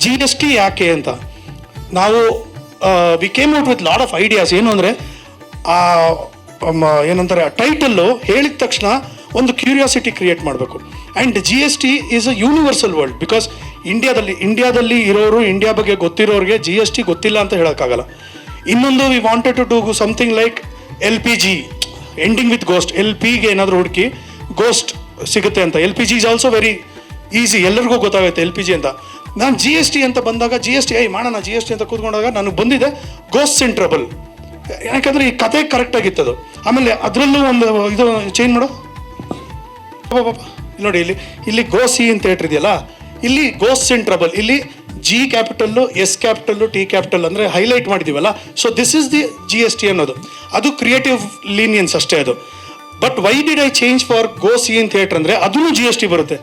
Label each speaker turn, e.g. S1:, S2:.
S1: G S T ಯಾಕೆ ಅಂತ ನಾವು we came out with lot of ideas. ಏನು ಅಂದರೆ ಏನಂತಾರೆ ಟೈಟಲ್ಲು ಹೇಳಿದ ತಕ್ಷಣ ಒಂದು ಕ್ಯೂರಿಯಾಸಿಟಿ ಕ್ರಿಯೇಟ್ ಮಾಡಬೇಕು. And G S T is a universal world. Because ಇಂಡಿಯಾದಲ್ಲಿ ಇರೋರು, ಇಂಡಿಯಾ ಬಗ್ಗೆ ಗೊತ್ತಿರೋರಿಗೆ ಜಿ ಎಸ್ ಟಿ ಗೊತ್ತಿಲ್ಲ ಅಂತ ಹೇಳೋಕ್ಕಾಗಲ್ಲ. ಇನ್ನೊಂದು we wanted to do something like L P G ending with ghost. L ಪಿಗೆ ಏನಾದರೂ ಹುಡುಕಿ ಗೋಸ್ಟ್ ಸಿಗುತ್ತೆ ಅಂತ. L P G is also very easy, ಎಲ್ಲರಿಗೂ ಗೊತ್ತಾಗುತ್ತೆ ಎಲ್ ಪಿ ಜಿ ಅಂತ. ನಾನು ಜಿ ಎಸ್ ಟಿ ಅಂತ ಬಂದಾಗ ಜಿ ಎಸ್ ಟಿ ಮಾಡೋಣ ಜಿ ಎಸ್ ಟಿ ಅಂತ ಕೂತ್ಕೊಂಡಾಗ ನನಗೆ ಬಂದಿದೆ ಗೋಸ್ಟ್ ಇನ್ ಟ್ರಬಲ್. ಯಾಕಂದರೆ ಈ ಕತೆ ಕರೆಕ್ಟಾಗಿತ್ತದು. ಆಮೇಲೆ ಅದರಲ್ಲೂ ಒಂದು ಇದು ಚೇಂಜ್ ಮಾಡೋ ನೋಡಿ, ಇಲ್ಲಿ ಗೋ ಸಿ ಅಂತ ಇದೆಯಲ್ಲ, ಇಲ್ಲಿ ಗೋಸ್ಟ್ ಇನ್ ಟ್ರಬಲ್. ಇಲ್ಲಿ G capital, S capital, T capital ಅಂದರೆ ಹೈಲೈಟ್ ಮಾಡಿದ್ದೀವಲ್ಲ. So this is the G S T ಅನ್ನೋದು. ಅದು ಕ್ರಿಯೇಟಿವ್ ಲೀನಿಯನ್ಸ್ ಅಷ್ಟೇ ಅದು. But why did I change for go C in theatre ಅಂದರೆ ಅದೂ ಜಿ ಎಸ್ ಟಿ ಬರುತ್ತೆ.